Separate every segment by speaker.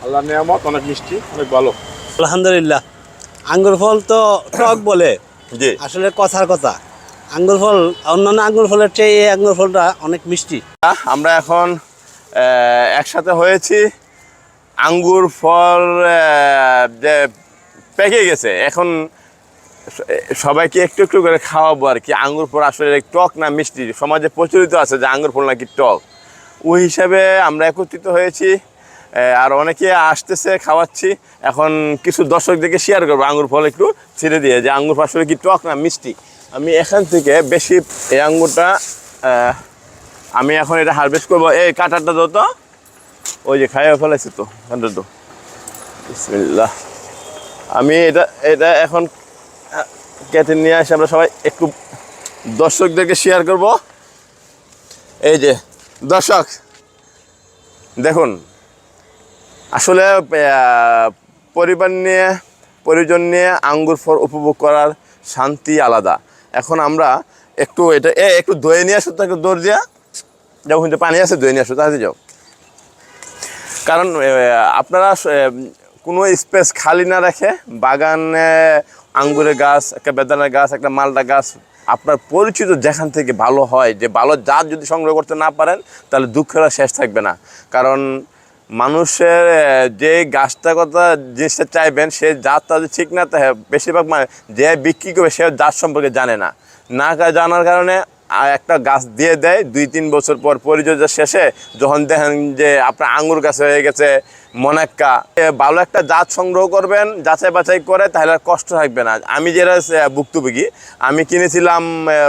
Speaker 1: আল্লাহর নিয়ামত, অনেক মিষ্টি, অনেক ভালো।
Speaker 2: আলহামদুলিল্লাহ। আঙ্গুর ফল তো টক বলে,
Speaker 1: জি,
Speaker 2: আসলে কথার কথা। আঙ্গুর ফল অন্যান্য আঙ্গুর ফলের চেয়ে এই আঙ্গুর ফলটা অনেক মিষ্টি।
Speaker 1: আমরা এখন একসাথে হয়েছি। আঙ্গুর ফল যে পেকে গেছে, এখন সবাইকে একটু একটু করে খাওয়াবো আর কি। আঙ্গুর ফল আসলে টক না মিষ্টি, সমাজে প্রচলিত আছে যে আঙ্গুর ফল নাকি টক। ওই হিসাবে আমরা একত্রিত হয়েছি, আর অনেকে আসতেছে, খাওয়াচ্ছি। এখন কিছু দর্শকদেরকে শেয়ার করবো আঙ্গুর ফল একটু ছেড়ে দিয়ে, যে আঙ্গুর ফল আসলে কি টক না মিষ্টি। আমি এখান থেকে বেশি এই আঙ্গুরটা আমি এখন এটা হারভেস্ট করবো। এই কাঁটারটা দাও তো, ওই যে খাইয়ে ফেলাইছি তো কাঁটার তো। বিসমিল্লাহ। আমি এটা এখন কেটে নিয়ে আসি, আমরা সবাই একটু দর্শকদেরকে শেয়ার করব। এই যে দর্শক দেখুন, আসলে পরিবার নিয়ে, পরিজন নিয়ে আঙ্গুর ফল উপভোগ করার শান্তি আলাদা। এখন আমরা একটু এটা একটু দই নিয়ে আসো তো, একটু দৌড় দিয়া যাও, কিন্তু পানি আছে, দই নিয়ে আসো, তাড়াতাড়ি যাও। কারণ আপনারা কোনো স্পেস খালি না রেখে বাগানে আঙ্গুরের গাছ, একটা বেদানার গাছ, একটা মালটা গাছ আপনার পরিচিত যেখান থেকে ভালো হয়, যে ভালো জাত যদি সংগ্রহ করতে না পারেন তাহলে দুঃখের আর শেষ থাকবে না। কারণ মানুষের যে গাছটা কথা জিনিসটা চাইবেন, সে জাতটা যদি ঠিক না থাকে, বেশিরভাগ যে বিক্রি করবে সে জাত সম্পর্কে জানে না। না জানার কারণে একটা গাছ দিয়ে দেয়, 2-3 বছর পর পরিচর্যা শেষে যখন দেখেন যে আপনার আঙ্গুর গাছ হয়ে গেছে মনাক্কা। ভালো একটা জাত সংগ্রহ করবেন, যাচাই বাছাই করে, তাহলে আর কষ্ট থাকবে না। আমি যেটা ভুক্তভোগী, আমি কিনেছিলাম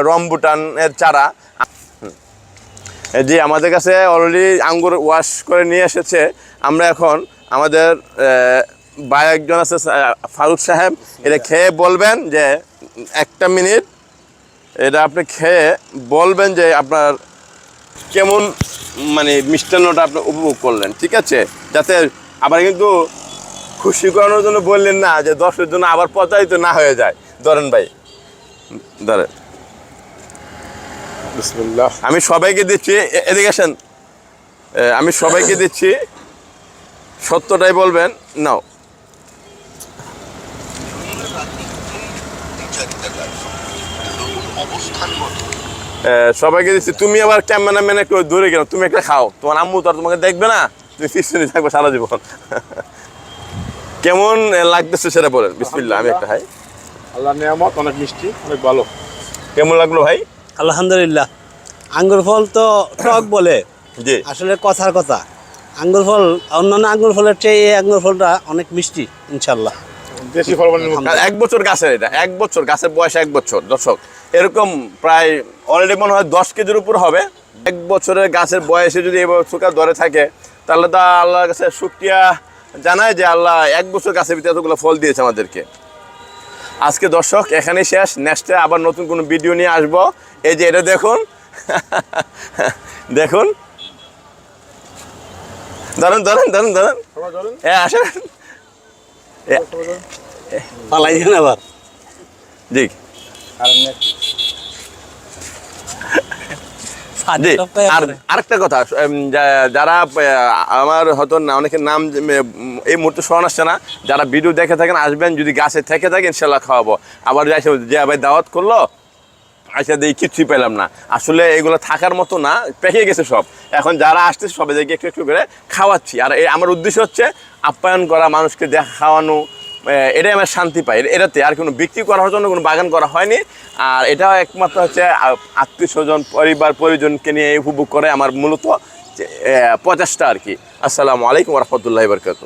Speaker 1: রমবুটানের চারা। জি, আমাদের কাছে অলরেডি আঙ্গুর ওয়াশ করে নিয়ে এসেছে। আমরা এখন আমাদের ভাই একজন আছে ফারুক সাহেব, এটা খেয়ে বলবেন যে 1 মিনিট, এটা আপনি খেয়ে বলবেন যে আপনার কেমন মানে মিষ্টান্নটা আপনি উপভোগ করলেন, ঠিক আছে? যাতে আবার কিন্তু খুশি করানোর জন্য বললেন না যে দর্শকের জন্য আবার প্রচারিত না হয়ে যায়। ধরেন ভাই, ধরেন।
Speaker 3: বিসমিল্লাহ।
Speaker 1: আমি সবাইকে দিচ্ছি, এদিকে আসেন, আমি সবাইকে দিচ্ছি, সত্যটাই বলবেন। নাও, সবাইকে দিচ্ছি। তুমি আবার ক্যামেরাম্যান একটু দূরে গেল, তুমি একটা খাও, তোমার আম্মু তো আর তোমাকে দেখবে না, তুমি পিছনে থাকবে সারা জীবন। কেমন লাগতেছে সেটা বলেন। বিসমিল্লাহ, আমি একটা খাই।
Speaker 3: আল্লাহর নিয়ামত, অনেক মিষ্টি, অনেক ভালো।
Speaker 1: কেমন লাগলো ভাই?
Speaker 2: আলহামদুলিল্লাহ। আঙ্গুর ফল তো টক বলে,
Speaker 1: জি,
Speaker 2: আসলে কথার কথা। আঙ্গুর ফল অন্যান্য আঙ্গুর ফলের চেয়ে এই আঙ্গুর ফলটা অনেক মিষ্টি ইনশাল্লাহ।
Speaker 3: দেশি ফলবানের মধ্যে।
Speaker 1: আর 1 বছর গাছের, এটা 1 বছর গাছের বয়স, 1 বছর। দর্শক এরকম প্রায় অলরেডি মনে হয় 10 কেজির উপর হবে। 1 বছরের গাছের বয়সে যদি এবার সুকার ধরে থাকে, তাহলে তা আল্লাহর কাছে শুকরিয়া জানায় যে আল্লাহ 1 বছর গাছের ভিতরে এতগুলো ফল দিয়েছে আমাদেরকে। আজকে দর্শক এখানেই শেষ, নেক্সটে আবার নতুন কোনো ভিডিও নিয়ে আসবো। এই যে এটা দেখুন, দেখুন, ধরেন ধরেন ধরেন ধরেন,
Speaker 3: সবাই ধরেন,
Speaker 1: আসেন।
Speaker 3: সবাই ধরেন।
Speaker 2: পালাই দিন আবার।
Speaker 1: জি জি। আর আরেকটা কথা, যারা আমার হয়তো না অনেকের নাম এই মুহূর্তে স্মরণ আসছে না, যারা ভিডিও দেখে থাকেন আসবেন, যদি গাছে থেকে থাকে ইনশাল্লাহ খাওয়াবো। আবার যাইছে যে ভাই দাওয়াত করলো, আচ্ছা দেখি কিচ্ছুই পেলাম না। আসলে এগুলো থাকার মতো না, পেকে গেছে সব। এখন যারা আসছে সবাইকে একটু একটু করে খাওয়াচ্ছি। আর আমার উদ্দেশ্য হচ্ছে আপ্যায়ন করা, মানুষকে দেখা খাওয়ানো, এটাই আমার শান্তি পাই। এটাতে আর কোনো বিক্রি করার জন্য কোনো বাগান করা হয়নি। আর এটাও একমাত্র হচ্ছে আত্মীয় স্বজন, পরিবার পরিজনকে নিয়ে উপভোগ করে আমার মূলত প্রচেষ্টা আর কি। আসসালামু আলাইকুম ওয়া রাহমাতুল্লাহি ওয়া বারাকাতুহু।